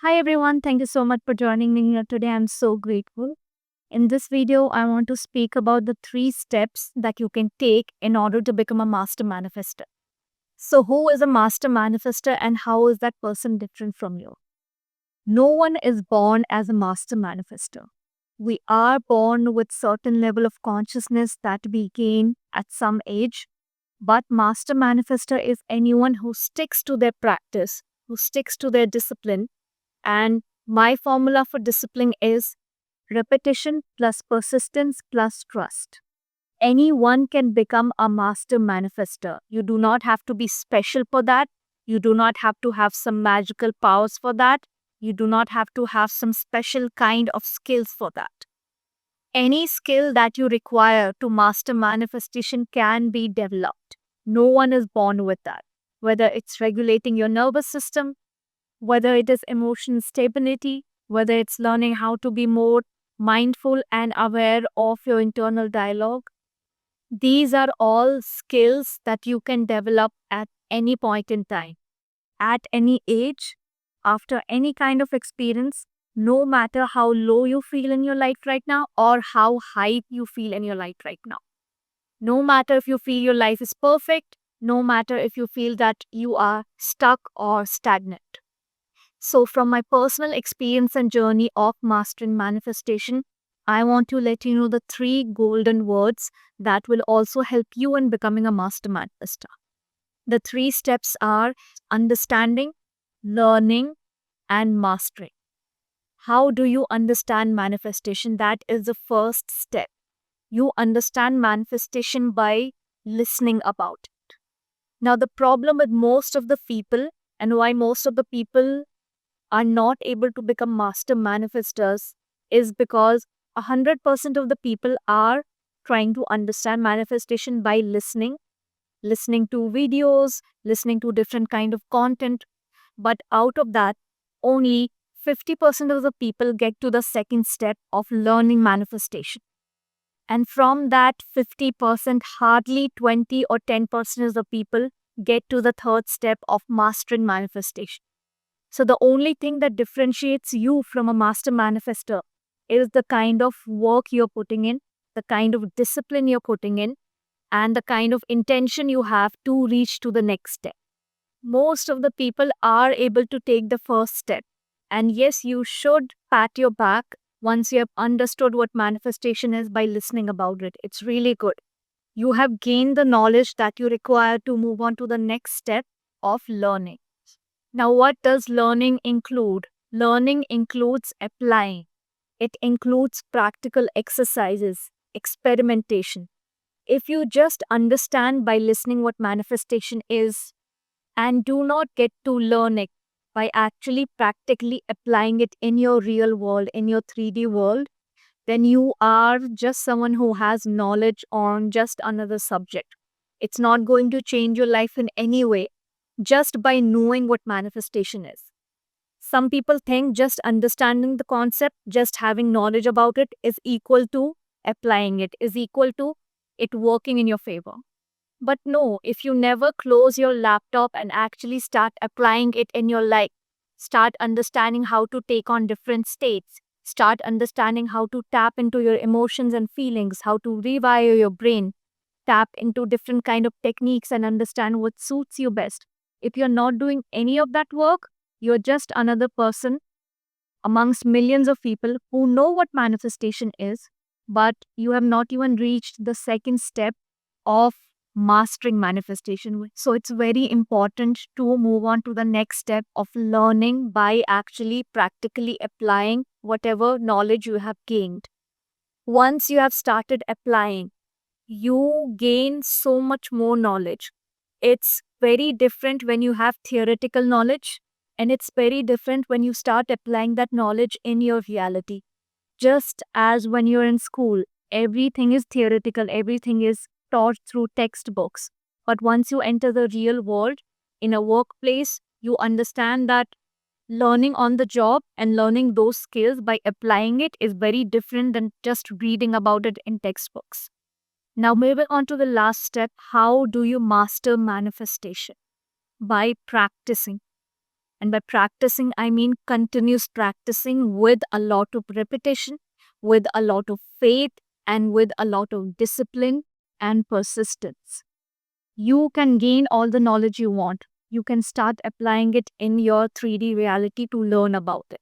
Hi everyone, thank you so much for joining me here today. I'm so grateful. In this video, I want to speak about the 3 steps that you can take in order to become a master manifester. So, who is a master manifester and how is that person different from you? No one is born as a master manifester. We are born with certain level of consciousness that we gain at some age, but master manifester is anyone who sticks to their practice, who sticks to their discipline, and my formula for discipline is repetition plus persistence plus trust. Anyone can become a master manifester. You do not have to be special for that. You do not have to have some magical powers for that. You do not have to have some special kind of skills for that. Any skill that you require to master manifestation can be developed. No one is born with that. Whether it's regulating your nervous system, whether it is emotional stability, whether it's learning how to be more mindful and aware of your internal dialogue. These are all skills that you can develop at any point in time, at any age, after any kind of experience, no matter how low you feel in your life right now or how high you feel in your life right now. No matter if you feel your life is perfect, no matter if you feel that you are stuck or stagnant. So, from my personal experience and journey of mastering manifestation, I want to let you know the 3 golden words that will also help you in becoming a master manifester. The 3 steps are understanding, learning, and mastering. How do you understand manifestation? That is the first step. You understand manifestation by listening about it. Now, the problem with most of the people, and why most of the people are not able to become master manifestors, is because 100% of the people are trying to understand manifestation by listening to videos, listening to different kind of content, but out of that only 50% of the people get to the second step of learning manifestation, and from that 50% hardly 20 or 10% of the people get to the third step of mastering manifestation. So the only thing that differentiates you from a master manifestor is the kind of work you're putting in, the kind of discipline you're putting in, and the kind of intention you have to reach to the next step. Most of the people are able to take the first step. And yes, you should pat your back once you have understood what manifestation is by listening about it. It's really good. You have gained the knowledge that you require to move on to the next step of learning. Now, what does learning include? Learning includes applying. It includes practical exercises, experimentation. If you just understand by listening what manifestation is and do not get to learn it by actually practically applying it in your real world, in your 3D world, then you are just someone who has knowledge on just another subject. It's not going to change your life in any way just by knowing what manifestation is. Some people think just understanding the concept, just having knowledge about it is equal to applying it, is equal to it working in your favor. But no, if you never close your laptop and actually start applying it in your life, start understanding how to take on different states, start understanding how to tap into your emotions and feelings, how to rewire your brain, tap into different kind of techniques and understand what suits you best. If you're not doing any of that work, you're just another person amongst millions of people who know what manifestation is, but you have not even reached the second step of mastering manifestation. So it's very important to move on to the next step of learning by actually practically applying whatever knowledge you have gained. Once you have started applying, you gain so much more knowledge. It's very different when you have theoretical knowledge, and it's very different when you start applying that knowledge in your reality. Just as when you're in school, everything is theoretical, everything is taught through textbooks. But once you enter the real world, in a workplace, you understand that learning on the job and learning those skills by applying it is very different than just reading about it in textbooks. Now, moving on to the last step, how do you master manifestation? By practicing. And by practicing, I mean continuous practicing with a lot of repetition, with a lot of faith, and with a lot of discipline and persistence. You can gain all the knowledge you want. You can start applying it in your 3D reality to learn about it.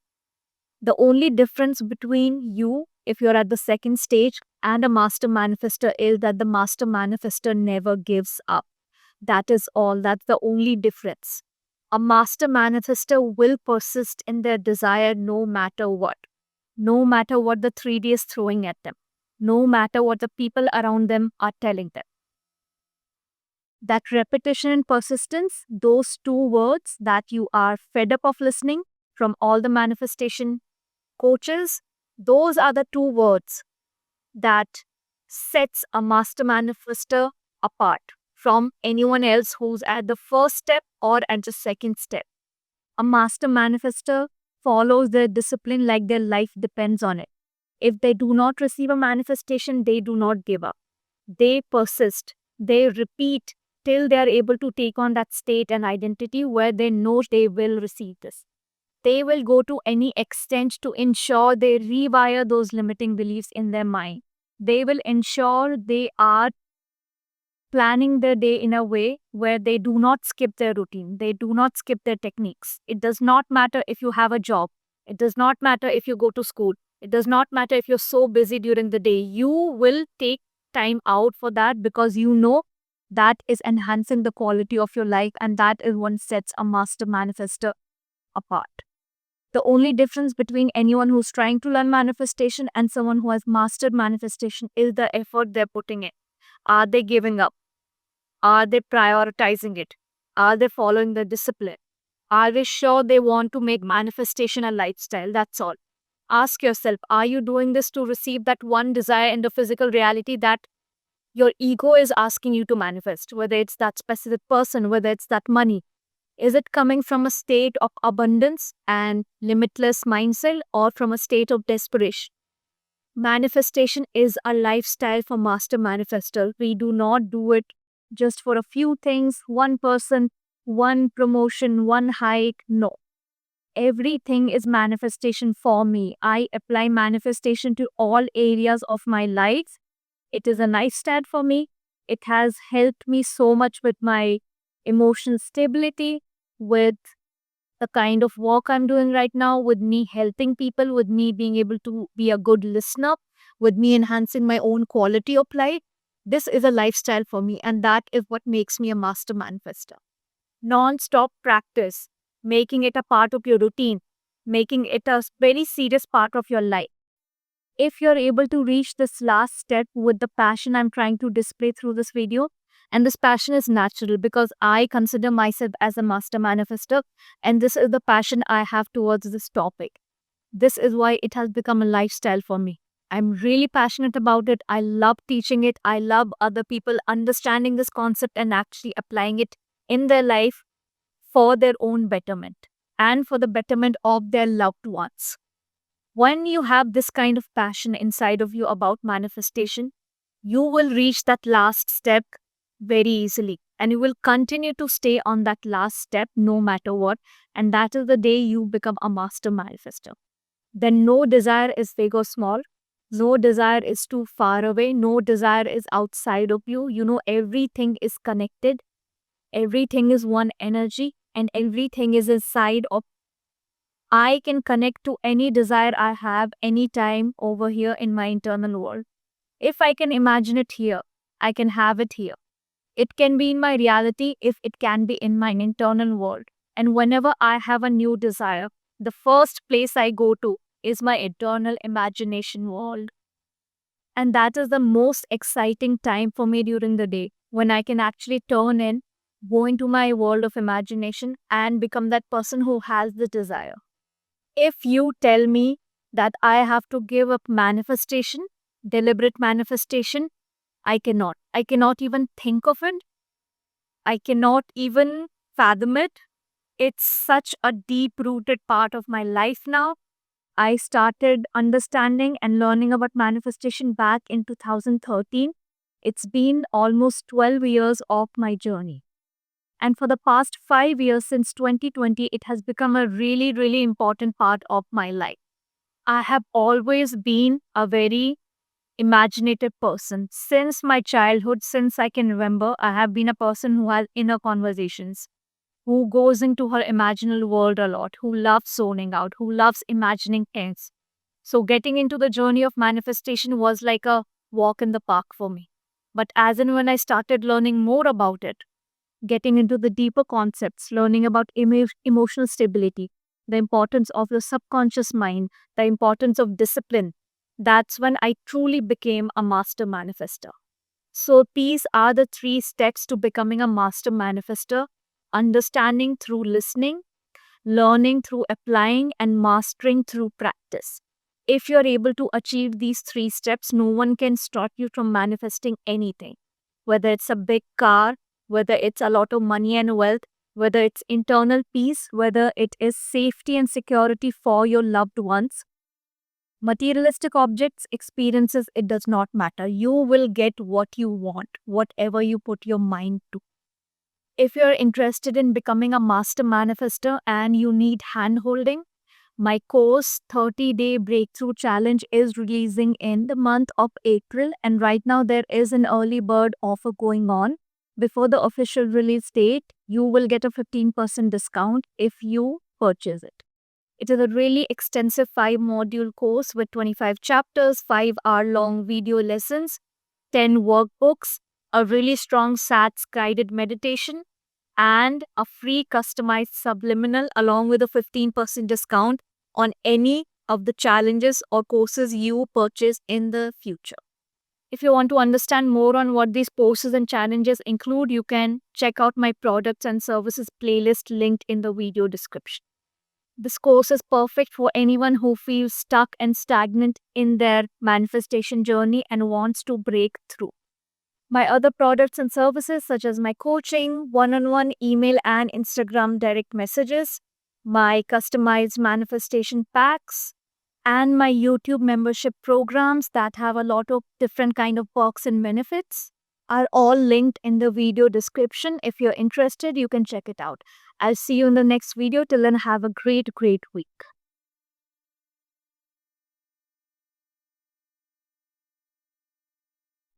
The only difference between you, if you're at the second stage, and a master manifester is that the master manifester never gives up. That is all. That's the only difference. A master manifester will persist in their desire no matter what. No matter what the 3D is throwing at them. No matter what the people around them are telling them. That repetition and persistence, those two words that you are fed up of listening from all the manifestation coaches, those are the two words that sets a master manifester apart from anyone else who's at the first step or at the second step. A master manifester follows their discipline like their life depends on it. If they do not receive a manifestation, they do not give up. They persist. They repeat till they are able to take on that state and identity where they know they will receive this. They will go to any extent to ensure they rewire those limiting beliefs in their mind. They will ensure they are planning their day in a way where they do not skip their routine. They do not skip their techniques. It does not matter if you have a job. It does not matter if you go to school. It does not matter if you're so busy during the day. You will take time out for that because you know that is enhancing the quality of your life, and that is what sets a master manifester apart. The only difference between anyone who's trying to learn manifestation and someone who has mastered manifestation is the effort they're putting in. Are they giving up? Are they prioritizing it? Are they following the discipline? Are they sure they want to make manifestation a lifestyle? That's all. Ask yourself, are you doing this to receive that one desire in the physical reality that your ego is asking you to manifest? Whether it's that specific person, whether it's that money. Is it coming from a state of abundance and limitless mindset or from a state of desperation? Manifestation is a lifestyle for master manifestors. We do not do it just for a few things, one person, one promotion, one hike. No. Everything is manifestation for me. I apply manifestation to all areas of my life. It is a lifestyle for me. It has helped me so much with my emotional stability, with the kind of work I'm doing right now, with me helping people, with me being able to be a good listener, with me enhancing my own quality of life. This is a lifestyle for me, and that is what makes me a master manifester. Non-stop practice, making it a part of your routine, making it a very serious part of your life. If you're able to reach this last step with the passion I'm trying to display through this video, and this passion is natural because I consider myself as a master manifester, and this is the passion I have towards this topic. This is why it has become a lifestyle for me. I'm really passionate about it. I love teaching it. I love other people understanding this concept and actually applying it in their life for their own betterment and for the betterment of their loved ones. When you have this kind of passion inside of you about manifestation, you will reach that last step very easily, and you will continue to stay on that last step no matter what, and that is the day you become a master manifester. Then no desire is big or small, no desire is too far away, no desire is outside of you. You know, everything is connected, everything is one energy, and everything is inside of. I can connect to any desire I have anytime over here in my internal world. If I can imagine it here, I can have it here. It can be in my reality if it can be in my internal world. And whenever I have a new desire, the first place I go to is my eternal imagination world. And that is the most exciting time for me during the day, when I can actually turn in, go into my world of imagination and become that person who has the desire. If you tell me that I have to give up manifestation, deliberate manifestation, I cannot. I cannot even think of it. I cannot even fathom it. It's such a deep-rooted part of my life now. I started understanding and learning about manifestation back in 2013. It's been almost 12 years of my journey. And for the past 5 years, since 2020, it has become a really, really important part of my life. I have always been a very imaginative person. Since my childhood, since I can remember, I have been a person who has inner conversations, who goes into her imaginal world a lot, who loves zoning out, who loves imagining things. So, getting into the journey of manifestation was like a walk in the park for me. But as and when I started learning more about it, getting into the deeper concepts, learning about emotional stability, the importance of the subconscious mind, the importance of discipline, that's when I truly became a master manifester. So, these are the three steps to becoming a master manifester: understanding through listening, learning through applying, and mastering through practice. If you're able to achieve these three steps, no one can stop you from manifesting anything, whether it's a big car, whether it's a lot of money and wealth, whether it's internal peace, whether it is safety and security for your loved ones. Materialistic objects, experiences, it does not matter. You will get what you want, whatever you put your mind to. If you're interested in becoming a master manifester and you need hand holding, my course 30-day breakthrough challenge is releasing in the month of April, and right now there is an early bird offer going on. Before the official release date, you will get a 15% discount if you purchase it. It is a really extensive 5-module course with 25 chapters, 5-hour-long video lessons, 10 workbooks, a really strong SATS guided meditation, and a free customized subliminal along with a 15% discount on any of the challenges or courses you purchase in the future. If you want to understand more on what these courses and challenges include, you can check out my products and services playlist linked in the video description. This course is perfect for anyone who feels stuck and stagnant in their manifestation journey and wants to break through. My other products and services, such as my coaching, one-on-one email and Instagram direct messages, my customized manifestation packs, and my YouTube membership programs that have a lot of different kind of perks and benefits, are all linked in the video description. If you're interested, you can check it out. I'll see you in the next video. Till then, have a great week.